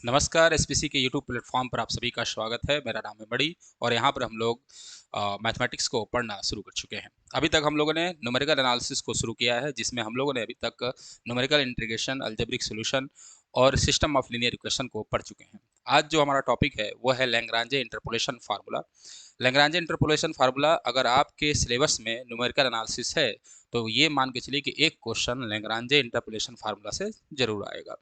नमस्कार। एसपीसी के YouTube platform पर आप सभी का स्वागत है। मेरा नाम है मणि और यहाँ पर हम लोग मैथमेटिक्स को पढ़ना शुरू कर चुके हैं। अभी तक हम लोगों ने न्यूमेरिकल एनालिसिस को शुरू किया है, जिसमें हम लोगों ने अभी तक न्यूमेरिकल इंटीग्रेशन, अलजेब्रिक सॉल्यूशन और सिस्टम ऑफ लीनियर इक्वेशन को पढ़ चुके हैं। आज जो हमारा टॉपिक है वो है लैग्रांजे इंटरपोलेशन फार्मूला। लैग्रांजे इंटरपोलेशन फार्मूला अगर आपके सिलेबस में न्यूमेरिकल एनालिसिस है तो ये मान के चलिए कि एक क्वेश्चन लैग्रांजे इंटरपोलेशन फार्मूला से जरूर आएगा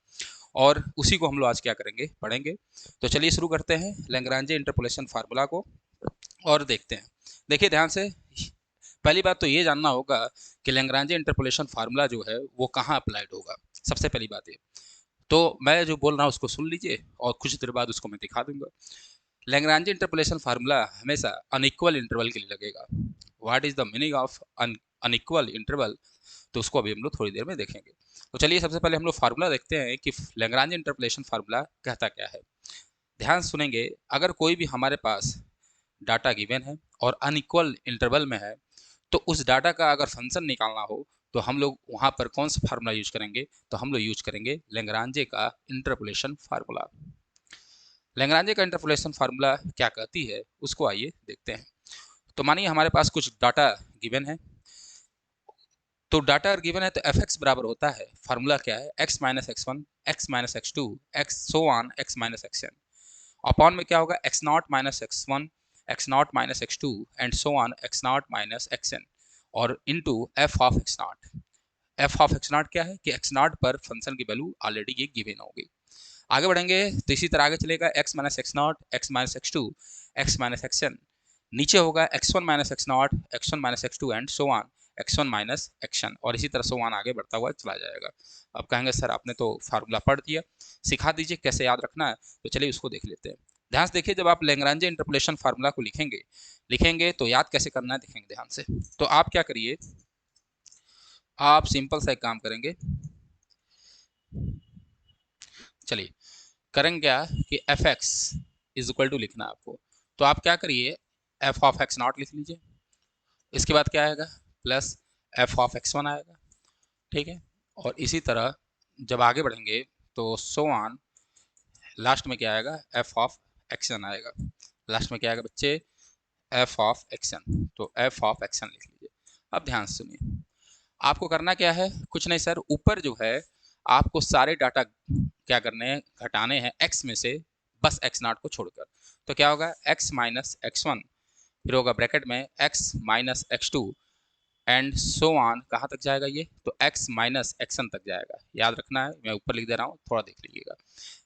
और उसी को हम लोग आज क्या करेंगे, पढ़ेंगे। तो चलिए शुरू करते हैं लैग्रांजे इंटरपोलेशन फार्मूला को और देखते हैं। देखिए ध्यान से, पहली बात तो ये जानना होगा कि लैग्रांजे इंटरपोलेशन फार्मूला जो है वो कहाँ अप्लाइड होगा। सबसे पहली बात ये, तो मैं जो बोल रहा हूँ उसको सुन लीजिए और कुछ देर बाद उसको मैं दिखा दूंगा। लैग्रांजे इंटरपोलेशन फार्मूला हमेशा अनइक्वल इंटरवल के लिए लगेगा। What is the meaning of unequal interval, तो उसको अभी हम लोग थोड़ी देर में देखेंगे। तो चलिए सबसे पहले हम लोग फार्मूला देखते हैं कि लैग्रांजे इंटरपोलेशन फार्मूला कहता क्या है। ध्यान सुनेंगे, अगर कोई भी हमारे पास डाटा गिवन है और अनइक्वल इंटरवल में है तो उस डाटा का अगर फंक्शन निकालना हो तो हम लोग वहां पर कौन सा फार्मूला यूज करेंगे, तो हम लोग यूज करेंगे लैग्रांजे का इंटरपोलेशन फार्मूला। लैग्रांजे का इंटरपोलेशन फार्मूला क्या कहती है उसको आइए देखते हैं। तो मानिए हमारे पास कुछ डाटा गिवन है, तो डाटा अगर गिवन है तो एफ एक्स बराबर होता है, फार्मूला क्या है, x minus x one, x minus x two, x so on, x minus x n. Upon में क्या होगा, x not minus x one, x not minus x two and so on x not minus x n और into f of x not. F of x not क्या है कि x not पर function की value already ये given होगी। आगे बढ़ेंगे तो इसी तरह आगे चलेगा, x minus x not, x minus x two, x minus x n. नीचे होगा x one minus x not, x one minus x two and so on x one minus x n, और इसी तरह सो ऑन आगे बढ़ता हुआ चला जाएगा। अब कहेंगे सर आपने तो फार्मूला पढ़ दिया, सिखा दीजिए कैसे याद रखना है। तो चलिए उसको देख लेते हैं। ध्यान से देखिए, जब आप लैग्रांजे इंटरपोलेशन फार्मूला को लिखेंगे लिखेंगे तो याद कैसे करना है देखेंगे ध्यान से। तो आप क्या करिए, आप सिंपल सा एक काम करेंगे। चलिए करेंगे क्या कि f x is equal to लिखना है आपको। तो आप क्या करिए, एफ ऑफ एक्स नॉट लिख लीजिए। इसके बाद क्या आएगा, plus F of x one आएगा, ठीक है। और इसी तरह जब आगे बढ़ेंगे तो सो ऑन, लास्ट में क्या आएगा, एफ ऑफ एक्शन आएगा। लास्ट में क्या आएगा बच्चे, एफ ऑफ एक्शन। तो एफ ऑफ एक्शन लिख लीजिए। अब ध्यान से सुनिए, आपको करना क्या है, कुछ नहीं सर, ऊपर जो है आपको सारे डाटा क्या करने हैं, घटाने हैं एक्स में से, बस एक्स नॉट को छोड़कर। तो क्या होगा, एक्स माइनस एक्स वन, फिर होगा ब्रैकेट में x minus x two and so on, कहाँ तक जाएगा ये, तो x माइनस एक्सन तक जाएगा। याद रखना है, मैं ऊपर लिख दे रहा हूँ, थोड़ा देख लीजिएगा।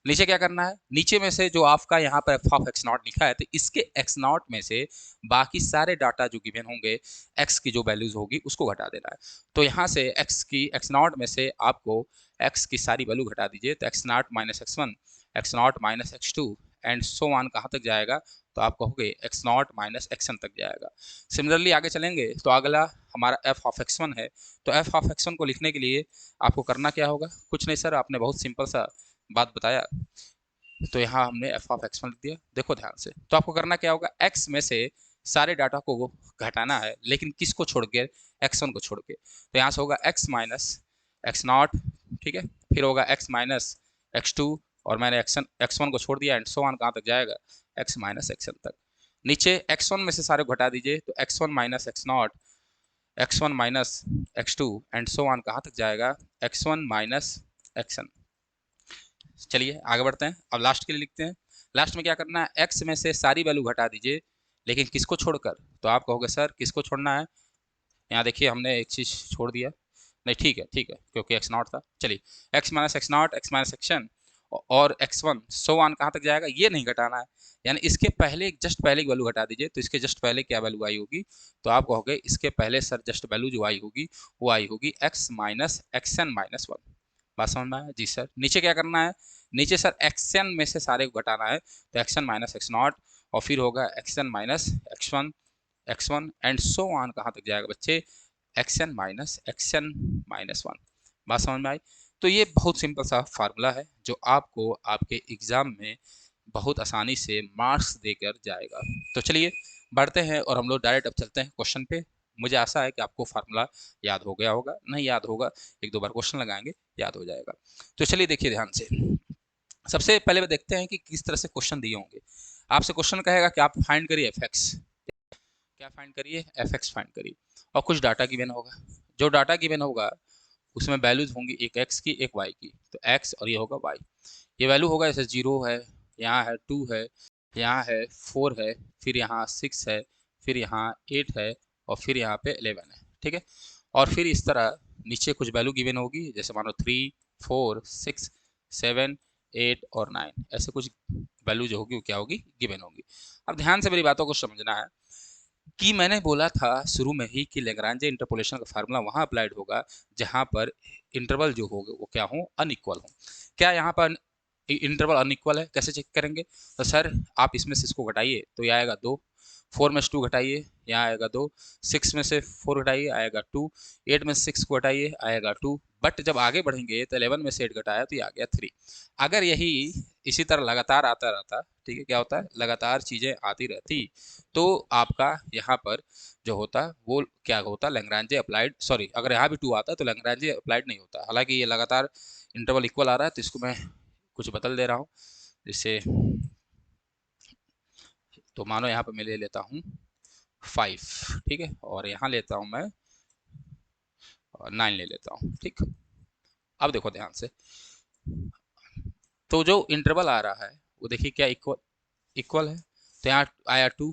नीचे क्या करना है, नीचे में से जो आपका यहाँ पर एफ ऑफ एक्स नॉट लिखा है तो इसके एक्स नॉट में से बाकी सारे डाटा जो गिवन होंगे x की जो वैल्यूज होगी उसको घटा देना है। तो यहाँ से x की एक्स नॉट में से आपको x की सारी वैल्यू घटा दीजिए, तो x not minus x one, x not minus x two and so on कहाँ तक जाएगा, तो आप कहोगे एक्स नॉट माइनस एक्सन तक जाएगा। सिमिलरली आगे चलेंगे तो अगला हमारा एफ ऑफ एक्स वन है। तो एफ ऑफ एक्स वन को लिखने के लिए आपको करना क्या होगा, कुछ नहीं सर, आपने बहुत सिंपल सा बात बताया, तो यहाँ हमने एफ ऑफ एक्स वन लिख दिया। देखो ध्यान से, तो आपको करना क्या होगा, एक्स में से सारे डाटा को घटाना है, लेकिन किसको छोड़ के, एक्स वन को छोड़ के। तो यहाँ से होगा एक्स माइनस एक्स नॉट, ठीक है, फिर होगा एक्स माइनस एक्स टू और मैंने एक्स वन को छोड़ दिया एंड सो ऑन कहाँ तक जाएगा, एक्स माइनस एक्स तक। नीचे एक्स वन में से सारे घटा दीजिए, तो x one minus x not, x one minus x two and so on कहाँ तक जाएगा, एक्स वन माइनस एक्सन। चलिए आगे बढ़ते हैं, अब लास्ट के लिए लिखते हैं। लास्ट में क्या करना है, एक्स में से सारी वैल्यू घटा दीजिए, लेकिन किसको छोड़कर, तो आप कहोगे सर किसको छोड़ना है, यहाँ देखिए हमने एक चीज़ छोड़ दिया, नहीं ठीक है क्योंकि एक्स नॉट था। चलिए x minus x not, x minus x n और एक्स वन सो ऑन कहाँ तक जाएगा, ये नहीं घटाना है, यानी इसके पहले जस्ट पहले की वैल्यू घटा दीजिए। तो इसके जस्ट पहले क्या वैल्यू आई होगी, तो आप कहोगे इसके पहले सर जस्ट वैल्यू जो आई होगी वो आई होगी x minus action minus one. बात समझ में आया जी सर। नीचे क्या करना है, नीचे सर एक्सन में से सारे को घटाना है, तो एक्सन माइनस एक्स नॉट और फिर होगा action minus x one and so on कहाँ तक जाएगा बच्चे, एक्सन माइनस वन। बात समझ में आई। तो ये बहुत सिंपल सा फार्मूला है जो आपको आपके एग्जाम में बहुत आसानी से मार्क्स देकर जाएगा। तो चलिए बढ़ते हैं और हम लोग डायरेक्ट अब चलते हैं क्वेश्चन पे। मुझे आशा है कि आपको फार्मूला याद हो गया होगा, नहीं याद होगा एक दो बार क्वेश्चन लगाएंगे याद हो जाएगा। तो चलिए देखिए ध्यान से, सबसे पहले देखते हैं कि किस तरह से क्वेश्चन दिए होंगे। आपसे क्वेश्चन कहेगा कि आप फाइंड करिए एफ एक्स, क्या फाइंड करिए, एफ एक्स फाइंड करिए, और कुछ डाटा गिवन होगा। जो डाटा गिवन होगा उसमें वैल्यूज होंगी, एक एक्स की एक वाई की, तो एक्स और ये होगा वाई। ये वैल्यू होगा जैसे 0 है, यहाँ है 2 है, यहाँ है 4 है, फिर यहाँ 6 है, फिर यहाँ 8 है, और फिर यहाँ पे 11 है, ठीक है। और फिर इस तरह नीचे कुछ वैल्यू गिवन होगी, जैसे मानो 3 4 6 7 8 और 9, ऐसे कुछ वैल्यू जो होगी वो क्या होगी, गिवन होगी। अब ध्यान से मेरी बातों को समझना है कि मैंने बोला था शुरू में ही कि लैग्रांज इंटरपोलेशन का फार्मूला वहाँ अप्लाइड होगा जहाँ पर इंटरवल जो होगा वो क्या हो, अनइक्वल हो। क्या यहाँ पर इंटरवल अनइक्वल है, कैसे चेक करेंगे? तो सर आप इसमें से इसको घटाइए तो ये आएगा 2, 4 में से 2 घटाइए यहाँ आएगा 2, 6 में से 4 घटाइए आएगा 2, 8 में से 6 को घटाइए आएगा 2, बट जब आगे बढ़ेंगे तो 11 में से 8 घटाया तो ये आ गया 3। अगर यही इसी तरह लगातार आता रहता, ठीक है, क्या होता है, लगातार चीज़ें आती रहती, तो आपका यहाँ पर जो होता वो क्या होता, लैग्रांज अप्लाइड, सॉरी, अगर यहाँ भी 2 आता तो लैग्रांज अप्लाइड नहीं होता। हालांकि ये लगातार इंटरवल इक्वल आ रहा है तो इसको मैं कुछ बदल दे रहा हूँ, जिससे तो मानो यहाँ पर मैं ले लेता हूँ 5, ठीक है, और यहाँ लेता हूँ मैं 9 ले लेता हूँ, ठीक। अब देखो ध्यान से, तो जो इंटरवल आ रहा है वो देखिए क्या इक्वल इक्वल है, तो यहाँ आया 2,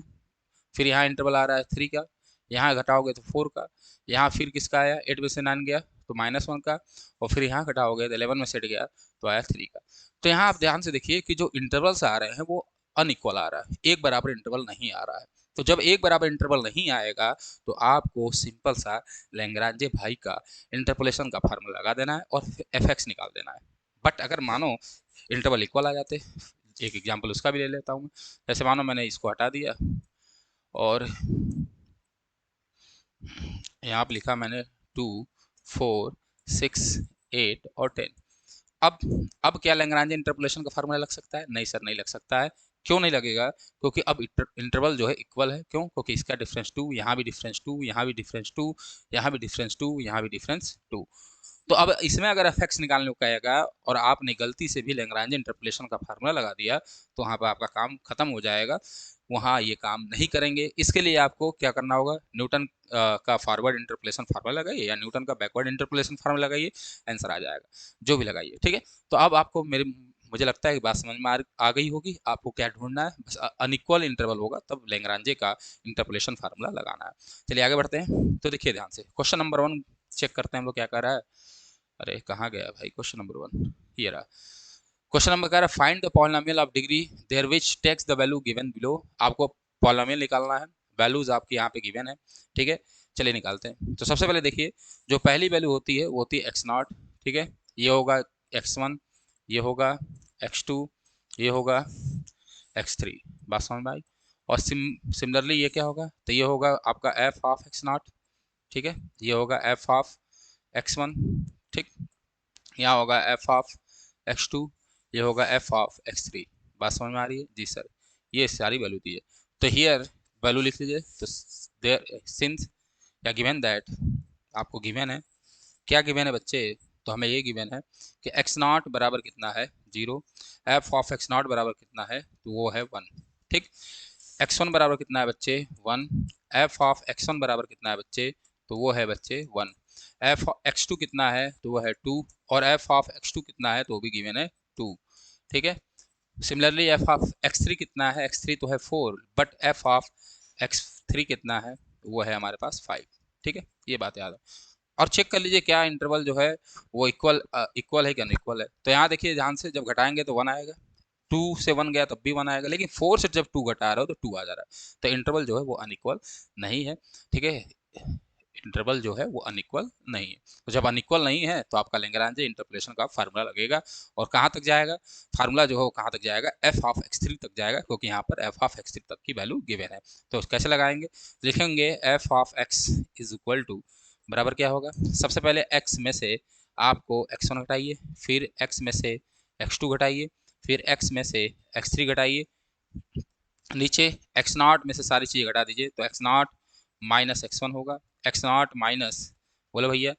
फिर यहाँ इंटरवल आ रहा है 3 का, यहाँ घटाओगे तो 4 का, यहाँ फिर किसका आया, 8 में से 9 गया तो -1 का, और फिर यहाँ घटाओगे तो 11 में से 8 गया तो आया 3 का। तो यहाँ आप ध्यान से देखिए कि जो इंटरवल्स आ रहे हैं वो अनइक्वल आ रहा है, एक बराबर इंटरवल नहीं आ रहा है। तो जब एक बराबर इंटरवल नहीं आएगा तो आपको सिंपल सा लैग्रांजे भाई का इंटरपोलेशन का फार्मूला लगा देना है और एफ एक्स निकाल देना है। बट अगर मानो इंटरवल इक्वल आ जाते, एक एग्जाम्पल उसका भी ले लेता हूँ, जैसे मानो मैंने इसको हटा दिया और यहाँ पे लिखा मैंने 2 4 6 8 और 10। अब अब क्या लैग्रांज इंटरपोलेशन का फार्मूला लग सकता है? नहीं सर, नहीं लग सकता है। क्यों नहीं लगेगा? क्योंकि अब इंटरवल जो है इक्वल है। क्यों? क्योंकि इसका डिफरेंस 2, यहाँ भी डिफरेंस 2, यहाँ भी डिफरेंस 2, यहाँ भी डिफरेंस 2, यहाँ भी डिफरेंस 2। तो अब इसमें अगर एफ एक्स निकालने को कहेगा और आपने गलती से भी लैग्रांज इंटरपोलेशन का फार्मूला लगा दिया तो वहाँ पर आपका काम खत्म हो जाएगा, वहाँ ये काम नहीं करेंगे। इसके लिए आपको क्या करना होगा, न्यूटन का फॉरवर्ड इंटरपोलेशन फार्मूला लगाइए या न्यूटन का बैकवर्ड इंटरपोलेशन फार्मूला लगाइए, आंसर आ जाएगा, जो भी लगाइए, ठीक है। तो अब आपको मुझे लगता है कि बात समझ में आ गई होगी। आपको क्या ढूंढना है, बस अनइक्वल इंटरवल होगा तब लैग्रांजे का इंटरपोलेशन फार्मूला लगाना है। चलिए आगे बढ़ते हैं। तो देखिए ध्यान से क्वेश्चन नंबर 1 चेक करते हैं हम लोग क्या कर रहा है। अरे कहाँ गया भाई क्वेश्चन नंबर 1, ये रहा। क्वेश्चन नंबर कह रहा है find the polynomial of degree there which takes the value given below. आपको पॉलिनोमियल निकालना है, वैल्यूज आपकी यहाँ पे गिवन है, ठीक है। चलिए निकालते हैं। तो सबसे पहले देखिए जो पहली वैल्यू होती है वो होती है x0, ठीक है, ये होगा x1, ये होगा x2, ये होगा x3। बात समझ में आई? और सिमिलरली ये क्या होगा, तो ये होगा आपका f ऑफ x0, ठीक है, ये होगा f ऑफ x1, ठीक, यहाँ होगा f ऑफ x2, ये होगा f ऑफ x3। बात समझ में आ रही है? जी सर, ये सारी वैल्यू दी है। तो हियर वैल्यू लिख लीजिए। तो देयर सिंस या गिवन दैट, आपको गिवन है, क्या गिवन है बच्चे, तो हमें ये गिवन है कि x0 बराबर कितना है 0, f ऑफ x0 बराबर कितना है, तो वो है 1, ठीक। x1 बराबर कितना है बच्चे 1, f ऑफ x1 बराबर कितना है बच्चे, तो वो है बच्चे 1, f x2 कितना है, तो वो है 2, और f ऑफ x2 कितना है, तो वो भी गिवन है 2, ठीक है। सिमिलरली f ऑफ x3 कितना है, x3 तो है 4, बट f ऑफ x3 कितना है, तो वो है हमारे पास 5, ठीक है। ये बात याद है। और चेक कर लीजिए क्या इंटरवल जो है वो इक्वल है कि अनइक्वल है। तो यहाँ देखिए ध्यान से, जब घटाएंगे तो 1 आएगा, 2 से 1 गया तब भी 1 आएगा, लेकिन 4 से जब 2 घटा रहे हो तो 2 आ जा रहा है। तो इंटरवल जो है वो अनइक्वल नहीं है, ठीक है, इंटरवल जो है वो अनइक्वल नहीं है। तो जब अनइक्वल नहीं है तो आपका लैग्रांज इंटरपोलेशन का फार्मूला लगेगा, और कहाँ तक जाएगा फार्मूला जो है वो कहाँ तक जाएगा, f ऑफ x3 तक जाएगा, क्योंकि यहाँ पर f ऑफ x3 तक की वैल्यू गिवन है। तो कैसे लगाएंगे, लिखेंगे f of x is equal to बराबर क्या होगा, सबसे पहले x में से आपको x1 घटाइए, फिर x में से x2 घटाइए, फिर x में से x3 घटाइए, नीचे x0 में से सारी चीज़ घटा दीजिए, तो x0 माइनस x1 होगा, x0 माइनस, बोलो भैया,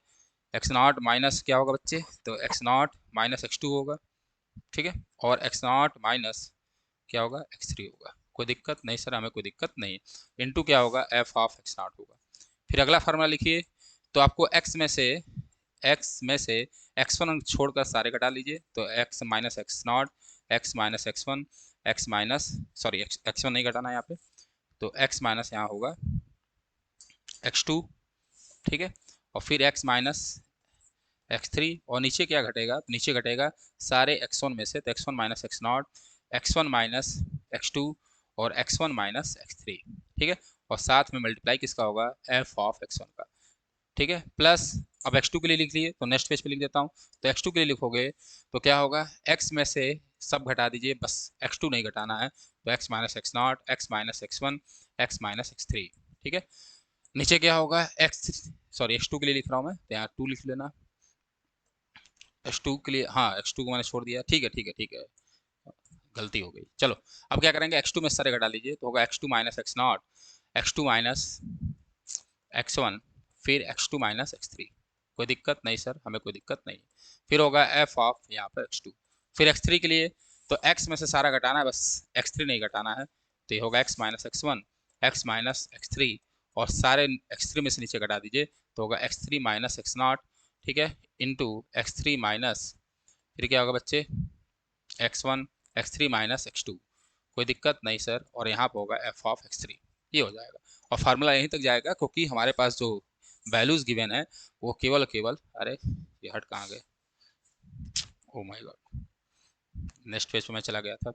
x0 माइनस क्या होगा बच्चे, तो x0 माइनस x2 होगा, ठीक है, और एक्स नॉट माइनस क्या होगा, एक्स थ्री होगा। कोई दिक्कत नहीं सर, हमें कोई दिक्कत नहीं। इनटू क्या होगा, एफ ऑफ एक्स नॉट होगा। फिर अगला फार्मूला लिखिए। तो आपको एक्स में से एक्स वन छोड़कर सारे घटा लीजिए। तो x minus x not, x minus x one, x minus, sorry x one नहीं घटाना है यहाँ पे, तो एक्स माइनस यहाँ होगा एक्स टू, ठीक है, और फिर एक्स माइनस एक्स थ्री, और नीचे क्या घटेगा, नीचे घटेगा सारे एक्स वन में से, तो x one minus x not, x one minus x two, और x one minus x three, ठीक है, और साथ में मल्टीप्लाई किसका होगा, एफ ऑफ एक्स वन का, ठीक है, प्लस अब x2 के लिए लिख लिए, तो नेक्स्ट पेज पे लिख देता हूँ। तो x2 के लिए लिखोगे तो क्या होगा, x में से सब घटा दीजिए, बस x2 नहीं घटाना है, तो x minus x not, x minus x one, x minus x three, ठीक है। नीचे क्या होगा, x2 के लिए लिख रहा हूँ मैं, तो यहाँ 2 लिख लेना। x2 के लिए, हाँ x2 को मैंने छोड़ दिया, ठीक है ठीक है ठीक है, गलती हो गई। चलो अब क्या करेंगे, x2 में सारे घटा लीजिए, तो होगा x2 minus x not, x2 minus x one, फिर x2 माइनस एक्स थ्री। कोई दिक्कत नहीं सर, हमें कोई दिक्कत नहीं। फिर होगा एफ ऑफ यहाँ पर x2। फिर x3 के लिए, तो x में से सारा घटाना है, बस x3 नहीं घटाना है, तो ये होगा x minus x one, x minus x three, और सारे x3 में से नीचे घटा दीजिए, तो होगा x3 माइनस एक्स नॉट, ठीक है, इंटू x3 माइनस, फिर क्या होगा बच्चे, x1, x3 माइनस x2। कोई दिक्कत नहीं सर, और यहाँ पर होगा एफ ऑफ x3, ये हो जाएगा। और फार्मूला यहीं तक जाएगा, क्योंकि हमारे पास जो वैल्यूज गिवन है वो केवल केवल, अरे ये हट कहाँ गए, oh my God, next page पे मैं चला गया था।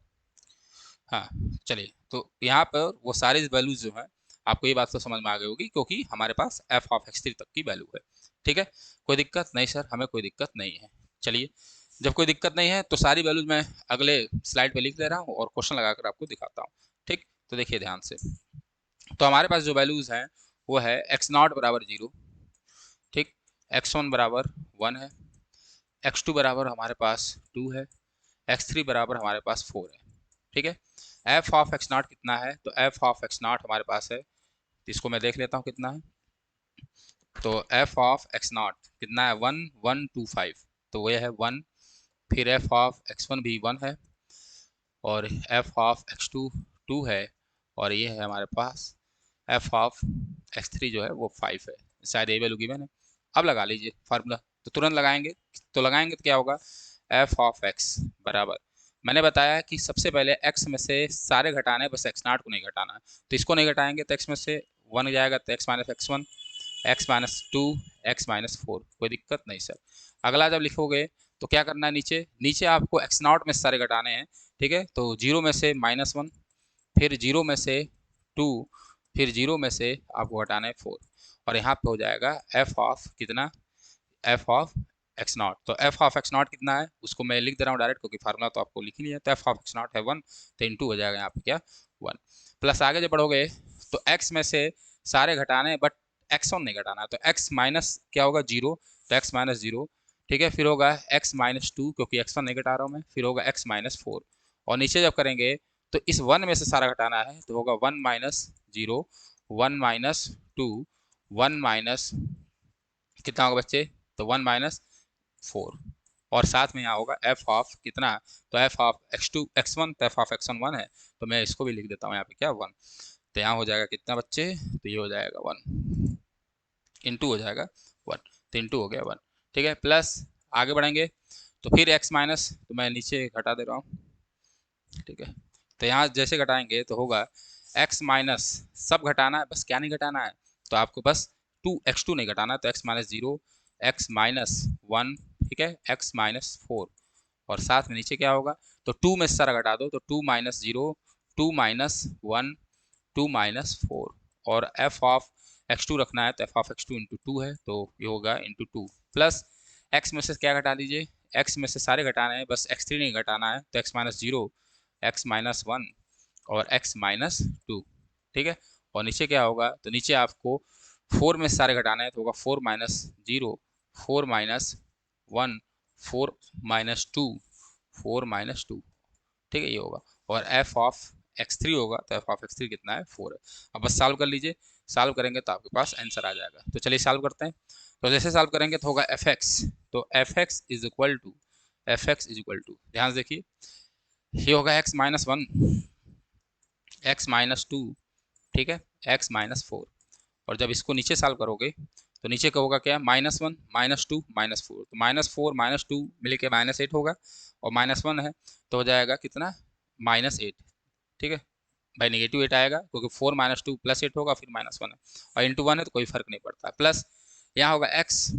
हाँ चलिए, तो यहाँ पर वो सारे वैल्यूज जो हैं, आपको ये बात तो समझ में आ गई होगी, क्योंकि हमारे पास एफ ऑफ एक्स थ्री तक की वैल्यू है, ठीक है। कोई दिक्कत नहीं सर, हमें कोई दिक्कत नहीं है। चलिए, जब कोई दिक्कत नहीं है तो सारी वैल्यूज मैं अगले स्लाइड पे लिख ले रहा हूँ और क्वेश्चन लगाकर आपको दिखाता हूँ, ठीक। तो देखिए ध्यान से, तो हमारे पास जो वैल्यूज हैं वो है एक्स नॉट बराबर जीरो, ठीक, एक्स वन बराबर वन है, एक्स टू बराबर हमारे पास टू है, एक्स थ्री बराबर हमारे पास फोर है, ठीक है। एफ ऑफ एक्स नॉट कितना है, तो एफ ऑफ एक्स नॉट हमारे पास है, इसको मैं देख लेता हूँ कितना है। तो एफ ऑफ एक्स नॉट कितना है, वन वन टू फाइव, तो वो है वन। फिर एफ ऑफ एक्स वन भी वन है, और f of x two two है, और ये है हमारे पास एफ ऑफ एक्स थ्री जो है वो फाइव है, शायद ये वैल्यू गिवन है। अब लगा लीजिए फार्मूला, तो तुरंत लगाएंगे, तो क्या होगा, एफ ऑफ एक्स बराबर, मैंने बताया कि सबसे पहले x में से सारे घटाने, बस एक्स नॉट को नहीं घटाना है, तो इसको नहीं घटाएंगे तो x में से वन जाएगा, तो x minus x one, x minus two, x minus four, कोई दिक्कत नहीं सर। अगला जब लिखोगे तो क्या करना है, नीचे नीचे आपको एक्स नॉट में सारे घटाने हैं, ठीक है। तो जीरो में से माइनस वन, फिर जीरो में से टू, फिर जीरो में से आपको घटाना है फोर, और यहाँ पे हो जाएगा एफ ऑफ कितना, एफ ऑफ एक्स नॉट। तो एफ ऑफ एक्स नॉट कितना है उसको मैं लिख दे रहा हूँ डायरेक्ट, क्योंकि फार्मूला तो आपको लिख ही लिया है। तो एफ ऑफ एक्स नॉट है वन, तो इंटू हो जाएगा यहाँ पे क्या, वन। प्लस आगे जब बढ़ोगे तो एक्स में से सारे घटाने, बट एक्स वन नहीं घटाना है, तो एक्स माइनस क्या होगा, जीरो, तो एक्स माइनस जीरो, ठीक है। फिर होगा एक्स माइनस टू, क्योंकि एक्स वन नहीं घटा रहा हूँ मैं, फिर होगा एक्स माइनस फोर, और नीचे जब करेंगे तो इस वन में से सारा घटाना है, तो होगा one minus zero, one minus to, one minus कितना होगा बच्चे, तो वन माइनस फोर, और साथ में यहाँ होगा एफ ऑफ कितना, तो f of x two x one, तो f of x one one है, तो मैं इसको भी लिख देता हूँ यहाँ पे क्या, वन। तो यहाँ हो जाएगा कितना बच्चे, तो ये हो जाएगा वन, इंटू हो जाएगा वन, तो इंटू हो गया वन, ठीक है। प्लस आगे बढ़ेंगे तो फिर एक्स माइनस, तो मैं नीचे घटा दे रहा हूँ, ठीक है। तो यहाँ जैसे घटाएंगे तो होगा एक्स माइनस, सब घटाना है, बस क्या नहीं घटाना है, तो आपको बस टू एक्स टू नहीं घटाना है, तो x minus zero, x minus one, ठीक है, एक्स माइनस फोर, और साथ में नीचे क्या होगा, तो टू में सारा घटा दो, तो two minus zero, two minus one, two minus four, और एफ ऑफ एक्स टू रखना है, तो f of x two into two है, तो ये होगा इंटू टू, प्लस एक्स में से क्या घटा दीजिए, एक्स में से सारे घटाने हैं, बस एक्स थ्री नहीं घटाना है, तो x minus zero, x minus one, और एक्स माइनस टू, ठीक है। और नीचे क्या होगा, तो नीचे आपको फोर में सारे घटाना है, तो होगा four minus zero, four minus one, four minus to, four minus two, ठीक है, ये होगा। और एफ ऑफ एक्स थ्री होगा, तो एफ ऑफ एक्स थ्री कितना है, फोर है। अब बस सॉल्व कर लीजिए, सॉल्व करेंगे तो आपके पास आंसर आ जाएगा। तो चलिए सॉल्व करते हैं। तो जैसे सॉल्व करेंगे तो होगा एफ एक्स, तो f x is equal to f x is equal to, ध्यान से देखिए, ये होगा x minus one, x minus two, ठीक है, एक्स माइनस फोर। और जब इसको नीचे सॉल्व करोगे तो नीचे का होगा क्या, minus one minus two minus four, तो माइनस फोर माइनस टू मिल के माइनस एट होगा, और माइनस वन है तो हो जाएगा कितना, माइनस एट, ठीक है भाई, नेगेटिव एट आएगा क्योंकि four minus two plus eight होगा, फिर माइनस वन है, और इंटू वन है तो कोई फर्क नहीं पड़ता, प्लस यहाँ होगा एक्स,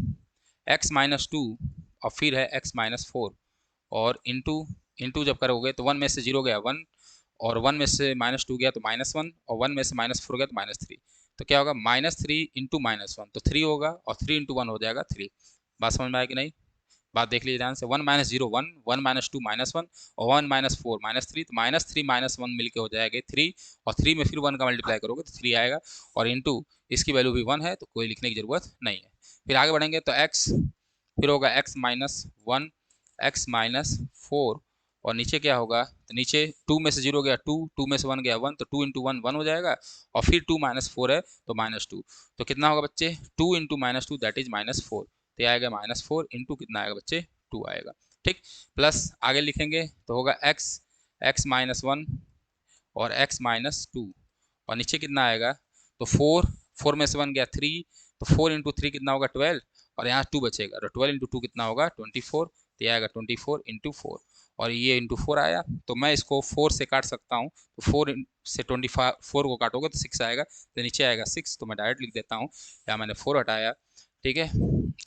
एक्स माइनस टू, और फिर है एक्स माइनस फोर, और इंटू, इंटू जब करोगे तो वन में से जीरो गया वन, और वन में से माइनस टू गया तो माइनस वन, और वन में से माइनस फोर गया तो माइनस थ्री, तो क्या होगा, minus three into minus one, तो थ्री होगा, और थ्री इंटू वन हो जाएगा थ्री। बात समझ में आया कि नहीं, बात देख लीजिए ध्यान से, one minus zero one, one minus two minus one, और one minus four minus three, तो माइनस थ्री माइनस वन मिलकर हो जाएगा थ्री, और थ्री में फिर वन का मल्टीप्लाई करोगे तो थ्री आएगा, और इंटू इसकी वैल्यू भी वन है तो कोई लिखने की जरूरत नहीं है। फिर आगे बढ़ेंगे तो एक्स, फिर होगा x minus one, x minus four, और नीचे क्या होगा, तो नीचे टू में से जीरो गया टू, टू में से वन गया वन, तो टू इंटू वन वन हो जाएगा, और फिर टू माइनस फोर है तो माइनस टू, तो कितना होगा बच्चे, two into minus two that is minus four, तो ये आएगा माइनस फोर इंटू कितना आएगा बच्चे, टू आएगा, ठीक, प्लस आगे लिखेंगे तो होगा एक्स, एक्स माइनस वन, और एक्स माइनस टू, और नीचे कितना आएगा, तो फोर, फोर में से वन गया थ्री, तो फोर इंटू थ्री कितना होगा ट्वेल्व, और यहाँ टू बचेगा, तो ट्वेल्व इंटू टू कितना होगा ट्वेंटी फोर, तो ये आएगा ट्वेंटी फोर इंटू फोर, और ये इंटू फोर आया, तो मैं इसको फोर से काट सकता हूँ, तो फोर से ट्वेंटी फोर को काटोगे तो सिक्स आएगा, तो नीचे आएगा सिक्स, तो मैं डायरेक्ट लिख देता हूँ, यहाँ मैंने फोर हटाया, ठीक है,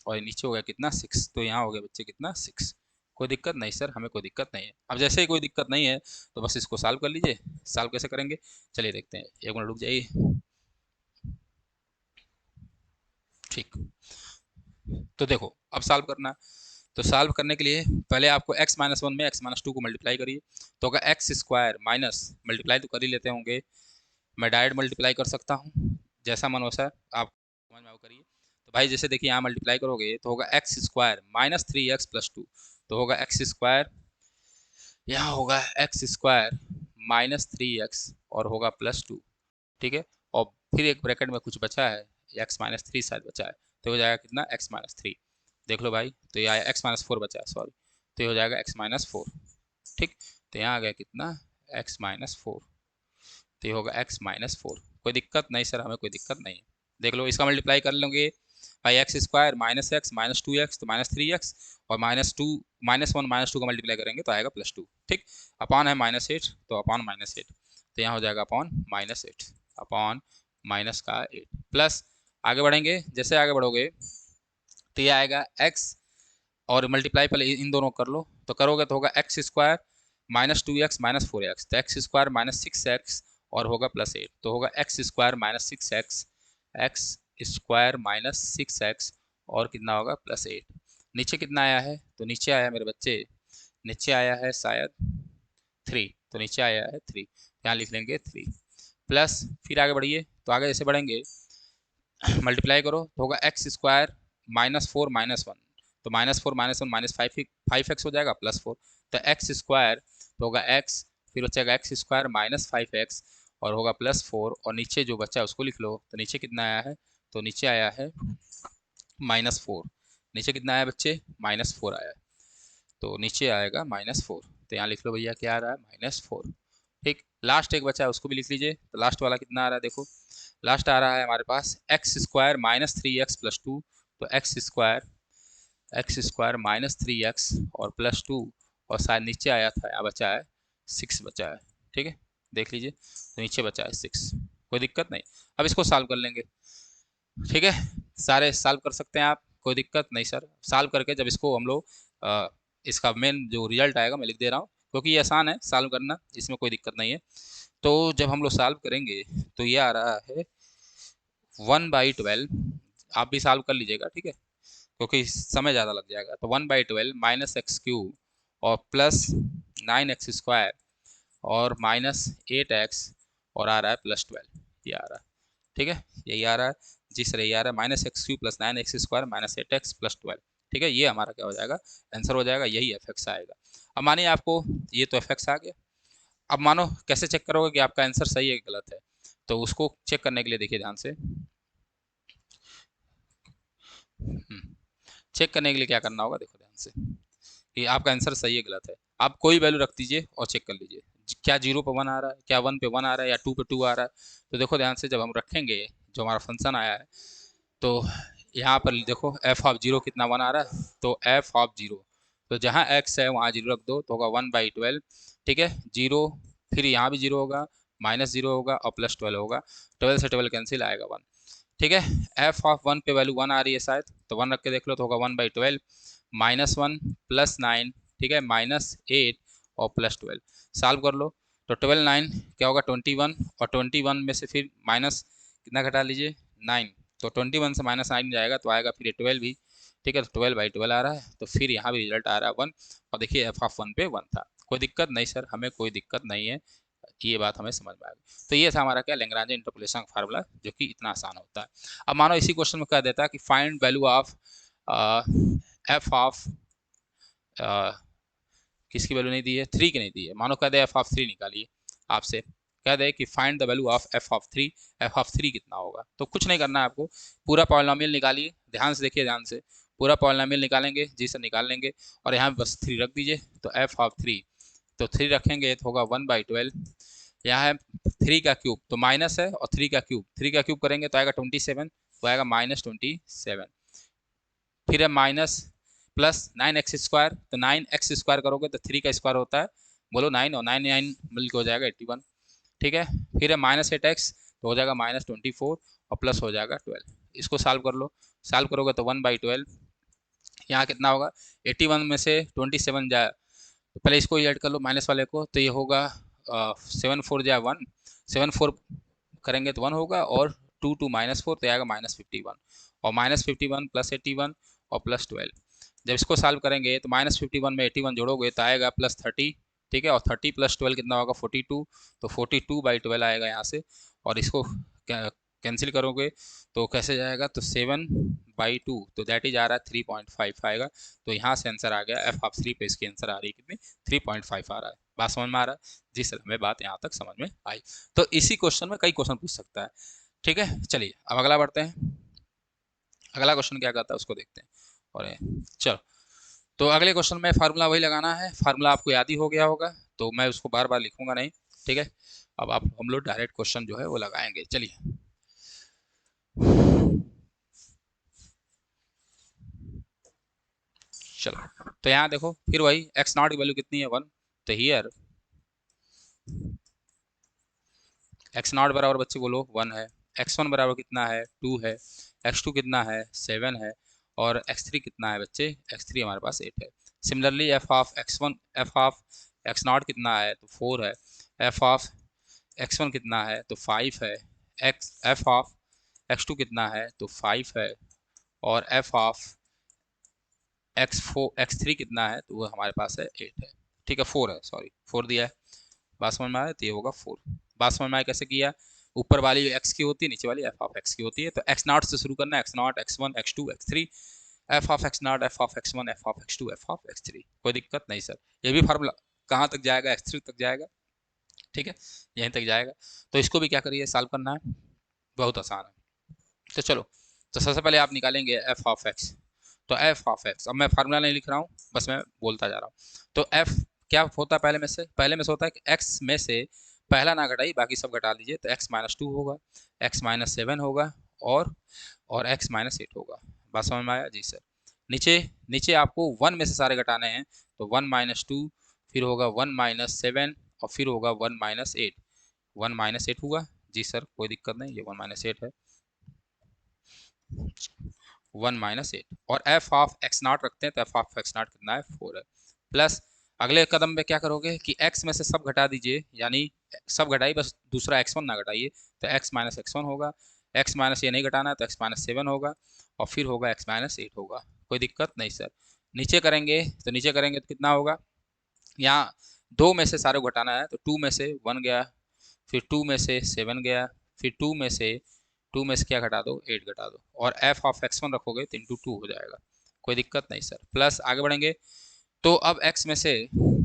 और नीचे हो गया कितना सिक्स, तो यहाँ हो गया बच्चे कितना सिक्स। कोई दिक्कत नहीं सर, हमें कोई दिक्कत नहीं है। अब जैसे ही कोई दिक्कत नहीं है तो बस इसको सॉल्व कर लीजिए। सॉल्व कैसे करेंगे, चलिए देखते हैं, एक मिनट रुक जाइए, ठीक। तो देखो अब सॉल्व करना, तो सॉल्व करने के लिए पहले आपको x माइनस वन में x माइनस टू को मल्टीप्लाई करिए, तो अगर एक्स स्क्वायर माइनस, मल्टीप्लाई तो कर ही लेते होंगे, मैं डायरेक्ट मल्टीप्लाई कर सकता हूँ, जैसा मन वैसा आप समझ में आओ करिए। तो भाई जैसे देखिए यहाँ मल्टीप्लाई करोगे तो होगा x square minus three x plus two, तो होगा एक्स स्क्वायर, यहाँ होगा x square minus three x और होगा प्लस टू, ठीक है, और फिर एक ब्रैकेट में कुछ बचा है, एक्स माइनस थ्री शायद बचा है, तो हो जाएगा कितना एक्स माइनस थ्री, देख लो भाई, तो ये आया एक्स माइनस फोर बचा है सॉरी, तो ये हो जाएगा एक्स माइनस फोर, ठीक, तो यहाँ आ गया कितना एक्स माइनस फोर, तो ये होगा एक्स माइनस फोर। कोई दिक्कत नहीं सर, हमें कोई दिक्कत नहीं है, देख लो इसका मल्टीप्लाई कर लोगे भाई, x square minus x minus two x तो माइनस थ्री एक्स, और minus two minus one minus two का मल्टीप्लाई करेंगे तो आएगा प्लस टू, ठीक, अपॉन है माइनस एट तो अपॉन माइनस एट, तो यहाँ हो जाएगा upon minus eight, upon minus का एट, प्लस आगे बढ़ेंगे, जैसे आगे बढ़ोगे तो ये आएगा एक्स, और मल्टीप्लाई पहले इन दोनों कर लो, तो करोगे तो होगा x square minus two x minus four x, तो x square minus six x और होगा प्लस एट, तो होगा x square minus six x, x square minus six x और कितना होगा प्लस एट। नीचे कितना आया है, तो नीचे आया मेरे बच्चे, नीचे आया है शायद थ्री, तो नीचे आया है थ्री, यहाँ लिख लेंगे थ्री, प्लस फिर आगे बढ़िए, तो आगे जैसे बढ़ेंगे मल्टीप्लाई करो तो होगा x square minus four minus one, तो minus four minus one minus five, five x हो जाएगा प्लस फोर, तो एक्स स्क्वायर तो होगा एक्स, फिर बचेगा x square minus five x और होगा प्लस फोर, और नीचे जो बचा है उसको लिख लो, तो नीचे कितना आया है, तो नीचे आया है माइनस फोर, नीचे कितना आया बच्चे माइनस फोर आया है, तो नीचे आएगा माइनस फोर, तो यहाँ लिख लो भैया क्या आ रहा है माइनस फोर, ठीक। लास्ट एक बचा है उसको भी लिख लीजिए, तो लास्ट वाला कितना आ रहा है देखो, लास्ट आ रहा है हमारे पास x square minus three x plus two, तो x square minus three x और प्लस टू, और शायद नीचे आया था, यहाँ बचा है सिक्स बचा है, ठीक है, देख लीजिए, तो नीचे बचा है सिक्स, कोई दिक्कत नहीं। अब इसको सॉल्व कर लेंगे, ठीक है, सारे सॉल्व कर सकते हैं आप, कोई दिक्कत नहीं सर, सॉल्व करके जब इसको हम लोग इसका मेन जो रिजल्ट आएगा मैं लिख दे रहा हूँ, क्योंकि ये आसान है सॉल्व करना, इसमें कोई दिक्कत नहीं है। तो जब हम लोग सॉल्व करेंगे तो ये आ रहा है वन बाई ट्वेल्व, आप भी सॉल्व कर लीजिएगा, ठीक है, क्योंकि समय ज़्यादा लग जाएगा, तो one by twelve minus x cube और प्लस नाइन एक्स स्क्वायर और माइनस एट एक्स और आ रहा है प्लस ट्वेल्व, ये आ रहा है, ठीक है, यही आ रहा है, जी सर यही आ रहा है, minus x cube plus nine x square minus eight x plus twelve, ठीक है, ये हमारा क्या हो जाएगा आंसर हो जाएगा, यही एफ एक्स आएगा। अब मानिए आपको ये तो एफ एक्स आ गया, अब मानो कैसे चेक करोगे कि आपका आंसर सही है कि गलत है, तो उसको चेक करने के लिए देखिए ध्यान से, चेक करने के लिए क्या करना होगा देखो ध्यान से, ये आपका आंसर सही है गलत है। आप कोई वैल्यू रख दीजिए और चेक कर लीजिए क्या 0 पे 1 आ रहा है, क्या 1 पे 1 आ रहा है, या 2 पे 2 आ रहा है। तो देखो ध्यान से, जब हम रखेंगे जो हमारा फंक्शन आया है, तो यहाँ पर देखो एफ ऑफ 0 कितना 1 आ रहा है, तो एफ ऑफ 0, तो जहाँ x है वहाँ 0 रख दो तो होगा 1/12। ठीक है, 0, फिर यहाँ भी 0 होगा, -0 होगा और +12 होगा, 12 से 12 कैंसिल आएगा 1। ठीक है, एफ ऑफ 1 पे वैल्यू 1 आ रही है शायद, तो 1 रख के देख लो तो होगा 1/12, -1 +9, ठीक है, -8 और +12, सॉल्व कर लो तो 12 9 क्या होगा 21, और 21 में से फिर माइनस कितना घटा लीजिए 9, तो 21 से -9 जाएगा तो आएगा फिर 12 भी। ठीक है, तो 12/12 आ रहा है, तो फिर यहाँ भी रिजल्ट आ रहा है 1, और देखिए एफ ऑफ 1 पे 1 था। कोई दिक्कत नहीं सर, हमें कोई दिक्कत नहीं है, ये बात हमें समझ में आ गई। तो ये था हमारा क्या लैग्रांज इंटरपोलेशन फार्मूला, जो कि इतना आसान होता है। अब मानो इसी क्वेश्चन में कह देता है कि find value of F of, किसकी वैल्यू नहीं दी है, 3 की नहीं दी है, मानो कह दे एफ ऑफ 3 निकालिए, आपसे कह दे कि find the value of F of 3, F of 3 कितना होगा। तो कुछ नहीं करना है आपको, पूरा पॉलिनोमियल निकालिए, ध्यान से देखिए, ध्यान से पूरा पॉलिनोमियल निकालेंगे, जी सर निकाल लेंगे, और यहाँ बस 3 रख दीजिए, तो एफ ऑफ 3, तो 3 रखेंगे तो होगा 1/12, यहाँ है 3 का क्यूब तो माइनस है, और 3 का क्यूब, 3 का क्यूब करेंगे तो आएगा 27, तो आएगा -27, फिर है माइनस +9x², तो 9x² करोगे तो 3 का स्क्वायर होता है, बोलो 9, और 9 9 मिलकर हो जाएगा 81। ठीक है, फिर है -8x, तो हो जाएगा -24, और प्लस हो जाएगा 12। इसको सॉल्व कर लो, सॉल्व करोगे तो 1/12, यहाँ कितना होगा 81 में से 27 जाए, तो पहले इसको ऐड कर लो माइनस वाले को, तो ये होगा 7 4 जाए 1, 7 4 करेंगे तो 1 होगा, और 2 2 -4 तो आएगा -51, और -51 +81 और +12। जब इसको सॉल्व करेंगे तो -51 में 81 जोड़ोगे तो आएगा +30। ठीक है, और 30 + 12 कितना होगा 42, तो 42/12 आएगा यहाँ से, और इसको कैंसिल करोगे तो कैसे जाएगा, तो 7/2, तो दैट इज आ रहा है 3.5 आएगा। तो यहाँ से आंसर आ गया एफ ऑफ 3 पे, इसकी आंसर आ रही है कितनी 3.5 आ रहा है। बात समझ में आ रहा है जी सर, हमें बात यहाँ तक समझ में आई। तो इसी क्वेश्चन में कई क्वेश्चन पूछ सकता है। ठीक है, चलिए अब अगला बढ़ते हैं, अगला क्वेश्चन क्या कहता है उसको देखते हैं। और चलो, तो अगले क्वेश्चन में फार्मूला वही लगाना है, फार्मूला आपको याद ही हो गया होगा, तो मैं उसको बार बार लिखूंगा नहीं। ठीक है, अब आप हम लोग डायरेक्ट क्वेश्चन जो है वो लगाएंगे। चलिए, चलो तो यहाँ देखो फिर वही x0 की वैल्यू कितनी है 1, तो हियर x0 बराबर बच्चे बोलो 1 है, x1 बराबर कितना है 2 है, x2 कितना है 7 है, और x3 कितना है बच्चे, x3 हमारे पास 8 है। Similarly F of x1, F of x0 कितना है तो 4 है, एफ ऑफ x1 कितना है तो 5 है, एफ ऑफ x2 कितना है तो 5 है, और एफ ऑफ x3 कितना है तो वो हमारे पास है 8 है। ठीक है, 4 है, सॉरी 4 दिया है। बात समझ में आया, तो ये होगा 4। बात समझ में आया कैसे किया, ऊपर वाली x की होती है, नीचे वाली एफ ऑफ x की होती है, तो x0 से शुरू करना है, x0 x1 x2 x3, F of x0 F of x1 F of x2 F of x3। कोई दिक्कत नहीं सर, ये भी फार्मूला कहाँ तक जाएगा, x3 तक जाएगा। ठीक है, यहीं तक जाएगा, तो इसको भी क्या करिए सॉल्व करना है, बहुत आसान है। तो चलो, तो सबसे पहले आप निकालेंगे एफ ऑफ एक्स, तो एफ ऑफ एक्स, अब मैं फार्मूला नहीं लिख रहा हूँ, बस मैं बोलता जा रहा हूँ। तो एफ क्या होता है, पहले में से होता है कि एक्स में से पहला ना घटाइए, बाकी सब घटा लीजिए, तो x-2 होगा, x-7 होगा, और x-8 होगा। बात समझ में आया जी सर। नीचे नीचे आपको 1 में से सारे घटाने हैं, तो 1-2, फिर होगा 1-7, और फिर होगा 1-8, 1-8 हुआ जी सर, कोई दिक्कत नहीं, ये 1-8 है, 1-8, और एफ ऑफ x0 रखते हैं, तो एफ ऑफ x0 कितना है 4 है, प्लस अगले कदम में क्या करोगे कि x में से सब घटा दीजिए, यानी सब घटाइए, बस दूसरा x1 ना घटाइए, तो x-x1 होगा, x माइनस ये नहीं घटाना है तो x-7 होगा, और फिर होगा x-8 होगा। कोई दिक्कत नहीं सर। नीचे करेंगे तो कितना होगा, यहाँ 2 में से सारे घटाना है, तो 2 में से 1 गया, फिर 2 में से 7 गया, फिर 2 में से क्या घटा दो 8 घटा दो, और एफ ऑफ x1 रखोगे तो इंटू 2 हो जाएगा। कोई दिक्कत नहीं सर। प्लस आगे बढ़ेंगे, तो अब x में से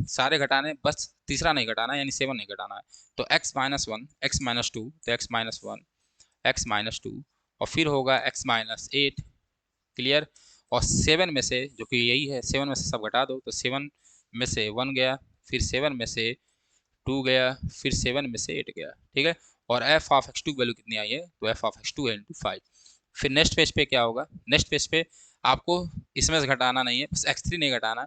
सारे घटाने, बस तीसरा नहीं घटाना, यानी 7 नहीं घटाना है, तो x-1 x-2, तो x-1 x-2, और फिर होगा x-8, क्लियर, और 7 में से, जो कि यही है, 7 में से सब घटा दो, तो 7 में से 1 गया, फिर 7 में से 2 गया, फिर 7 में से 8 गया, ठीक है। और एफ ऑफ एक्स टू की वैल्यू कितनी आई है, तो एफ ऑफ एक्स टू है इंटू 5। फिर नेक्स्ट पेज पे क्या होगा, नेक्स्ट पेज पे आपको इसमें से घटाना नहीं है, बस x3 नहीं घटाना,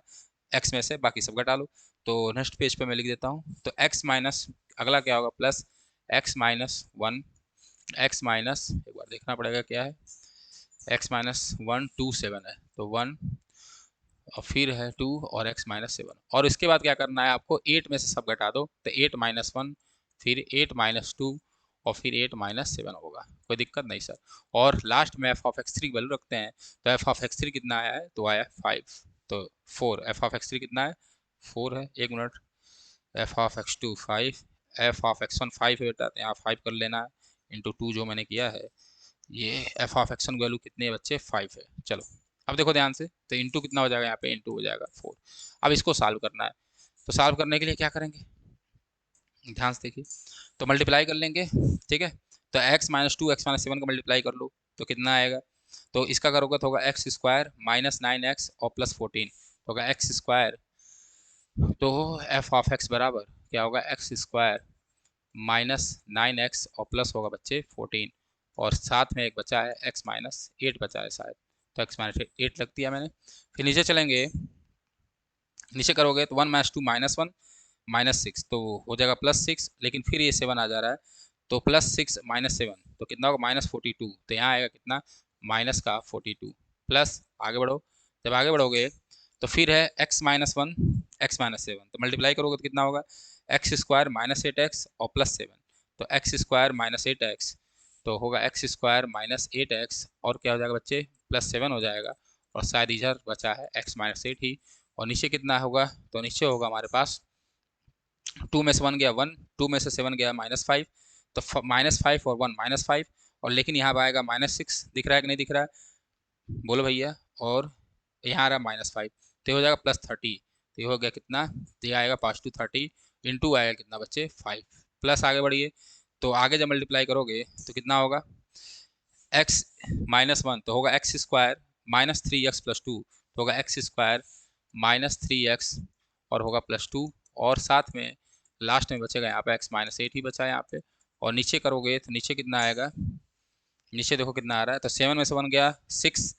x में से बाकी सब घटा लो। तो नेक्स्ट पेज पे मैं लिख देता हूँ, तो x माइनस, अगला क्या होगा, plus x minus 1, x minus, एक बार देखना पड़ेगा क्या है, x माइनस 1 2 7 है, तो 1 और फिर है 2 और x माइनस 7। और इसके बाद क्या करना है आपको, 8 में से सब घटा दो, तो 8 माइनस 1, फिर 8 माइनस 2 और फिर 8 माइनस 7 होगा, कोई दिक्कत नहीं सर। और लास्ट में एफ ऑफ एक्स थ्री की वैल्यू रखते हैं, तो एफ ऑफ एक्स थ्री कितना आया है, तो आया 5, तो 4। एफ ऑफ एक्स थ्री कितना है, 4 है, एक minute, f of x two 5, f of x one 5 है बेटा, तो यहाँ 5 कर लेना है, इंटू 2 जो मैंने किया है, ये F of x one value कितनी है बच्चे, 5 है। चलो अब देखो ध्यान से, तो इंटू कितना हो जाएगा यहाँ पे, इंटू हो जाएगा 4। अब इसको सॉल्व करना है, तो सॉल्व करने के लिए क्या करेंगे, ध्यान से देखिए, तो मल्टीप्लाई कर लेंगे, ठीक है। तो x माइनस 2 एक्स माइनस 7 का मल्टीप्लाई कर लो, तो कितना आएगा, तो इसका करोगे तो होगा एक्स स्क्वायर माइनस 9x और प्लस 14, तो होगा एक्स स्क्वायर, तो एफ ऑफ एक्स बराबर क्या होगा, एक्स स्क्वायर माइनस 9x और प्लस होगा बच्चे 14, और साथ में एक बचा है x माइनस 8 बचा है शायद, तो x माइनस 8 लग दिया मैंने। फिर नीचे चलेंगे, नीचे करोगे तो 1 माइनस 2 माइनस 1 माइनस 6, तो हो जाएगा प्लस 6, लेकिन फिर ये 7 आ जा रहा है, तो प्लस 6 माइनस 7 तो कितना होगा, माइनस 42, तो यहाँ आएगा कितना, माइनस का 42, प्लस आगे बढ़ो, जब आगे बढ़ोगे तो फिर है x माइनस 1 एक्स माइनस 7, तो मल्टीप्लाई करोगे तो कितना होगा, एक्स स्क्वायर माइनस 8x और प्लस 7, तो एक्स स्क्वायर माइनस 8x, तो होगा एक्स स्क्वायर माइनस 8x और क्या हो जाएगा बच्चे, प्लस 7 हो जाएगा, और शायद इधर बचा है x माइनस 8 ही। और नीचे कितना होगा, तो नीचे होगा हमारे पास 2 में से 1 गया 1, 2 में से 7 गया -5, तो -5 और 1 -5, और लेकिन यहाँ पर आएगा -6, दिख रहा है कि नहीं दिख रहा है, बोलो भैया, और यहाँ आ रहा है -5, तो हो जाएगा +30, तो ये हो गया कितना, तो ये आएगा पास टू 30, इंटू आएगा कितना बच्चे 5, प्लस आगे बढ़िए, तो आगे जब मल्टीप्लाई करोगे तो कितना होगा, x माइनस 1 तो होगा x square minus 3x plus 2, तो होगा एक्स स्क्वायर माइनस 3x और होगा प्लस 2, और साथ में लास्ट में बचेगा यहाँ पे x माइनस 8 ही बचा है यहाँ पे। और नीचे करोगे तो नीचे कितना आएगा, नीचे देखो कितना आ रहा है, तो 7 में से 1 गया 6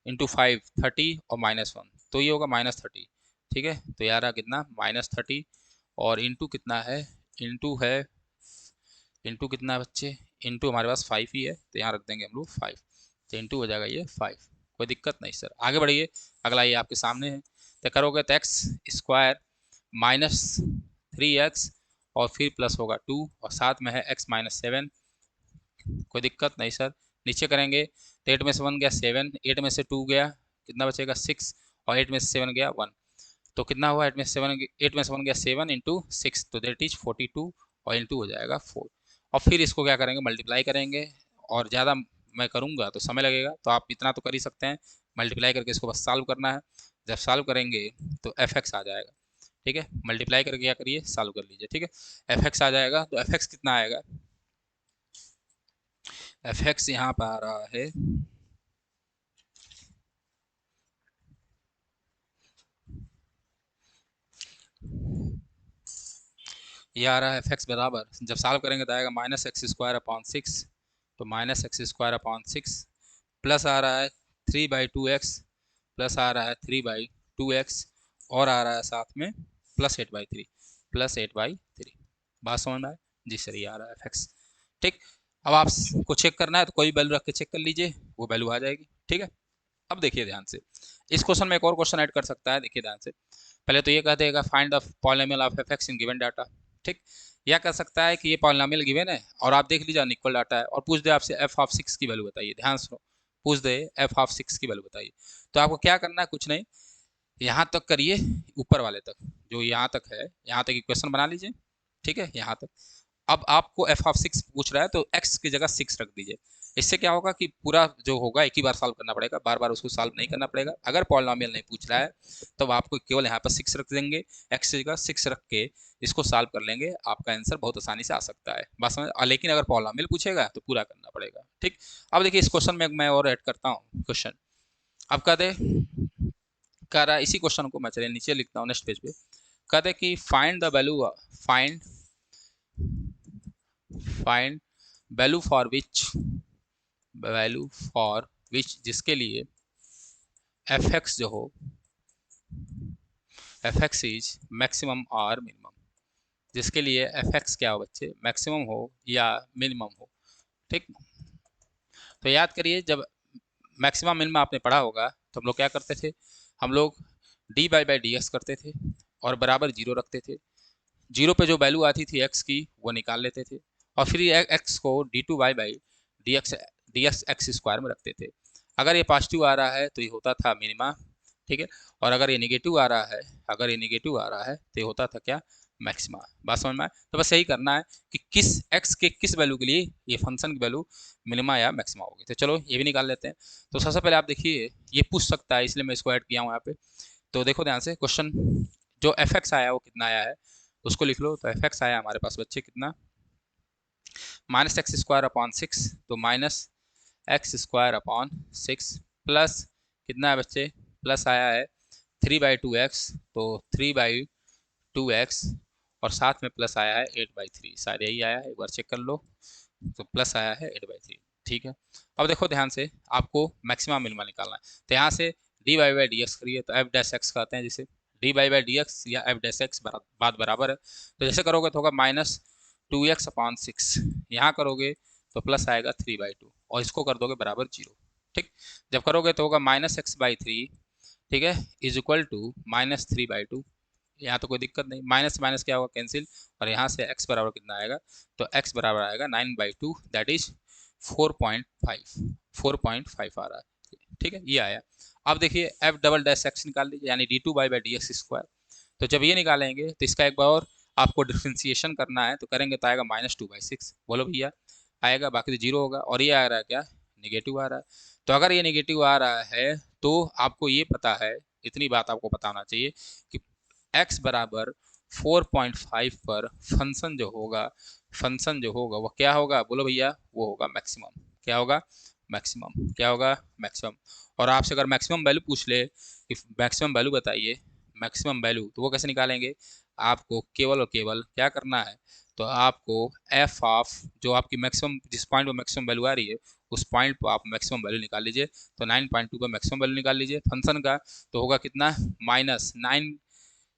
इंटू 5 30 और -1, तो ये होगा -30, ठीक है। तो यार रहा कितना, -30, और इंटू कितना है, इंटू है, इंटू कितना है बच्चे, इंटू हमारे पास 5 ही है, तो यहाँ रख देंगे हम लोग 5, तो इंटू हो जाएगा ये 5, कोई दिक्कत नहीं सर। आगे बढ़िए, अगला ये आपके सामने है, तो करोगे तो एक्स स्क्वायर माइनस 3x और फिर प्लस होगा 2 और साथ में है x माइनस 7, कोई दिक्कत नहीं सर। नीचे करेंगे तो 8 में से 1 गया 7, 8 में से 2 गया, कितना बचेगा 6, और 8 में से 7 गया 1, तो कितना हुआ, 8 में से 7, 8 में से 1 गया 7 इंटू 6, तो देट इज 42, और इंटू हो जाएगा 4। और फिर इसको क्या करेंगे, मल्टीप्लाई करेंगे, और ज़्यादा मैं करूँगा तो समय लगेगा, तो आप इतना तो कर ही सकते हैं, मल्टीप्लाई करके इसको बस सॉल्व करना है, जब सॉल्व करेंगे तो एफ एक्स आ जाएगा, ठीक है। मल्टीप्लाई करके क्या करिए, सॉल्व कर लीजिए, ठीक है। एफ एक्स आ जाएगा, तो एफ एक्स कितना आएगा, एफ एक्स यहाँ पर आ रहा है, ये आ रहा है एफ एक्स बराबर, जब सॉल्व करेंगे तो आएगा -x² अपॉन 6, तो -x² अपॉन 6 प्लस आ रहा है 3/2x, प्लस आ रहा है 3/2x, और आ रहा है साथ में +8/3, +8/3, बात समझ में आए, जी सर, ये आ रहा है एफ एक्स, ठीक। अब आपको चेक करना है तो कोई वैल्यू रख के चेक कर लीजिए, वो वैल्यू आ जाएगी, ठीक है। अब देखिए ध्यान से, इस क्वेश्चन में एक और क्वेश्चन ऐड कर सकता है, देखिए ध्यान से, पहले तो ये कह देगा find the polynomial of F x in given data, ठीक। यह कह सकता है कि ये पॉलिनोमियल गिवन है और आप देख लीजिए अनइक्वल डाटा है, और पूछ दे आपसे एफ ऑफ 6 की वैल्यू बताइए, ध्यान सुनो, पूछ दे एफ ऑफ 6 की वैल्यू बताइए, तो आपको क्या करना है, कुछ नहीं, यहाँ तक करिए, ऊपर वाले तक, जो यहाँ तक है, यहाँ तक इक्वेशन बना लीजिए, ठीक है, यहाँ तक। अब आपको एफ ऑफ 6 पूछ रहा है, तो एक्स की जगह 6 रख दीजिए, इससे क्या होगा कि पूरा जो होगा एक ही बार सॉल्व करना पड़ेगा, बार बार उसको सॉल्व नहीं करना पड़ेगा। अगर पॉलिनोमियल नहीं पूछ रहा है तो आपको केवल यहाँ पर 6 रख देंगे, एक्स की जगह 6 रख के इसको सॉल्व कर लेंगे, आपका आंसर बहुत आसानी से आ सकता है, बस समझ। लेकिन अगर पॉलिनोमियल पूछेगा तो पूरा करना पड़ेगा, ठीक। अब देखिए इस क्वेश्चन में मैं और ऐड करता हूँ क्वेश्चन, अब कहते कह रहा है इसी क्वेश्चन को मैं चलिए नीचे लिखता हूँ नेक्स्ट पेज पे। कहते कि find the value, find find value for which, value for which जिसके लिए एफ एक्स जो हो, एफ एक्स इज मैक्सिमम और मिनिमम, जिसके लिए एफ एक्स क्या हो बच्चे, मैक्सिमम हो या मिनिमम हो। ठीक, तो याद करिए जब मैक्सिमम मिनिमम आपने पढ़ा होगा तो हम लोग क्या करते थे, हम लोग डी बाई डी एक्स करते थे और बराबर जीरो रखते थे। जीरो पे जो वैल्यू आती थी एक्स की वो निकाल लेते थे और फिर एक्स को d two y by d x x square में रखते थे। अगर ये पॉजिटिव आ रहा है तो ये होता था मिनिमा, ठीक है, और अगर ये निगेटिव आ रहा है, अगर ये निगेटिव आ रहा है तो ये होता था क्या, मैक्सिमा। बात समझ में आए? तो बस यही करना है कि किस एक्स के किस वैल्यू के लिए ये फंक्शन की वैल्यू मिनिमा या मैक्सिमा होगी। तो चलो ये भी निकाल लेते हैं। तो सबसे पहले आप देखिए ये पूछ सकता है, इसलिए मैं इसको ऐड किया हूँ यहाँ पे। तो देखो ध्यान से क्वेश्चन, जो एफ एक्स आया वो कितना आया है उसको लिख लो। तो एफ एक्स आया हमारे पास बच्चे कितना, minus x square upon six, तो minus x square upon six plus कितना है बच्चे, प्लस आया है 3/2x, तो 3/2x और साथ में प्लस आया है 8/3, शायद यही आया है, एक बार चेक कर लो। तो प्लस आया है 8/3, ठीक है। अब देखो ध्यान से आपको मैक्सिमम मिनिमम निकालना है। तो यहाँ से d y by d x करिए, तो एफ डैश एक्स कहते हैं जिसे, d y by d x या एफ डैश एक्स बात बराबर है। तो जैसे करोगे तो होगा -2x/6, यहाँ करोगे तो प्लस आएगा 3/2 और इसको कर दोगे बराबर जीरो। ठीक, जब करोगे तो होगा -x/3, ठीक है, इज इक्वल टू -3/2। यहाँ तो कोई दिक्कत नहीं, माइनस से माइनस क्या होगा, कैंसिल, और यहाँ से x बराबर कितना आएगा, तो x बराबर आएगा 9/2, दैट इज 4.5, 4.5 आ रहा है। ठीक है, ये आया। अब देखिए एफ डबल डैश एक्स निकाल लीजिए, यानी D two by d x square. तो जब ये निकालेंगे तो इसका एक बार और आपको डिफ्रेंसिएशन करना है, तो करेंगे तो आएगा -2/6, बोलो भैया आएगा, बाकी तो जीरो होगा। और ये आ रहा है क्या, निगेटिव आ रहा है। तो अगर ये निगेटिव आ रहा है तो आपको ये पता है, इतनी बात आपको पता होना चाहिए कि x बराबर 4.5 पर फंक्शन जो होगा वो क्या होगा, बोलो भैया, वो होगा मैक्सिमम। क्या होगा, मैक्सिमम। क्या होगा, मैक्सिमम। और आपसे अगर मैक्सिमम वैल्यू पूछ ले कि मैक्सिमम वैल्यू बताइए, मैक्सिमम वैल्यू, तो वो कैसे निकालेंगे, आपको केवल और केवल क्या करना है, तो आपको एफ ऑफ जो आपकी मैक्सिमम, जिस पॉइंट पर मैक्सिमम वैल्यू आ रही है उस पॉइंट पर आप मैक्सिमम वैल्यू निकाल लीजिए। तो 9.2 पर मैक्सिमम वैल्यू निकाल लीजिए फंक्शन का, तो होगा कितना, -9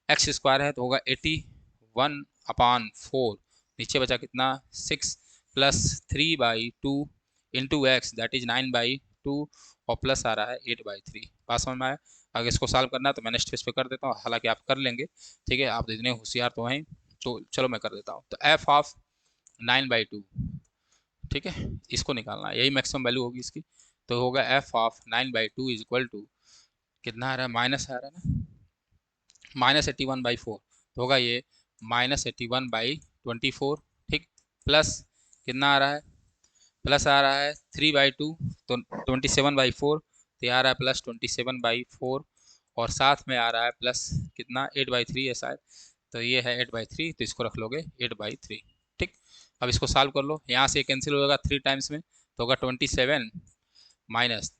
एक्स स्क्वायर है तो होगा 81/4, नीचे बचा कितना 6 plus 3/2 into x, that is 9/2, और प्लस आ रहा है 8/3। बात समझ में आया? अगर इसको सॉल्व करना है तो मैं नेक्स्ट पेज पे कर देता हूँ, हालांकि आप कर लेंगे, ठीक है, आप इतने होशियार तो हैं। तो चलो मैं कर देता हूँ। तो एफ ऑफ 9/2, ठीक है, इसको निकालना है, यही मैक्सिमम वैल्यू होगी इसकी। तो होगा f of 9/2 is equal to कितना आ रहा है, माइनस आ रहा है ना, -81/4, तो होगा ये -81/24, ठीक, प्लस कितना आ रहा है, प्लस आ रहा है 3/2, तो 27/4, तो ये आ रहा है +27/4, और साथ में आ रहा है प्लस कितना 8/3 है शायद, तो ये है 8/3, तो इसको रख लोगे 8/3। ठीक, अब इसको सॉल्व कर लो, यहाँ से कैंसिल होगा 3 टाइम्स में, तो होगा 27 माइनस,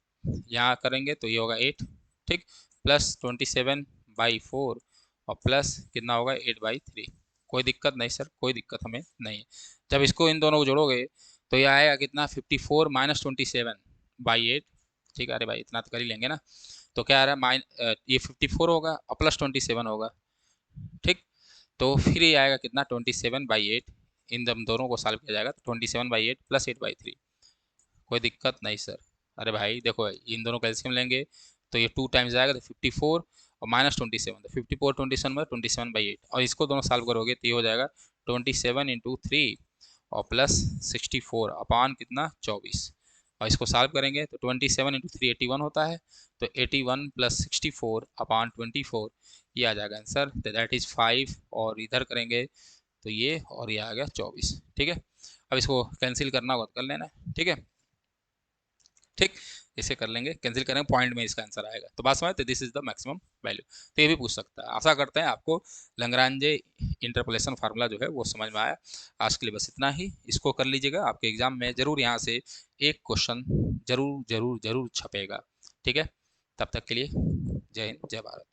यहाँ करेंगे तो ये होगा 8, ठीक, प्लस 27/4 और प्लस कितना होगा 8/3। कोई दिक्कत नहीं सर, कोई दिक्कत हमें नहीं है। जब इसको इन दोनों को जोड़ोगे तो ये आएगा कितना 54 माइनस 27/8, ठीक है, अरे भाई इतना तो कर ही लेंगे ना। तो क्या आ रहा है, ये 54 होगा और प्लस 27 होगा, ठीक, तो फिर ये आएगा कितना 27/8, इन दोनों को सॉल्व किया जाएगा तो 27/8 प्लस 8/3। कोई दिक्कत नहीं सर। अरे भाई देखो इन दोनों का एलसीएम लेंगे तो ये 2 टाइम्स आएगा, तो 54 और -27, तो 54 27 में 27/8, और इसको दोनों सॉल्व करोगे तो ये हो जाएगा 27 × 3 और प्लस 64 अपान कितना 24, और इसको सॉल्व करेंगे तो 27 × 3 81 होता है, तो 81 + 64 अपान 24, ये आ जाएगा आंसर, दैट इज़ 5, और इधर करेंगे तो ये, और ये आ गया 24। ठीक है, अब इसको कैंसिल करना होगा तो कर लेना, ठीक है, ठीक, इसे कर लेंगे, कैंसिल करेंगे, पॉइंट में इसका आंसर आएगा। तो बात समझ, तो this is the maximum value. तो ये भी पूछ सकता है। आशा करते हैं आपको लैग्रांजे इंटरपोलेशन फार्मूला जो है वो समझ में आया। आज के लिए बस इतना ही, इसको कर लीजिएगा, आपके एग्जाम में जरूर यहाँ से एक क्वेश्चन जरूर जरूर जरूर छपेगा, ठीक है। तब तक के लिए जय हिंद, जय भारत।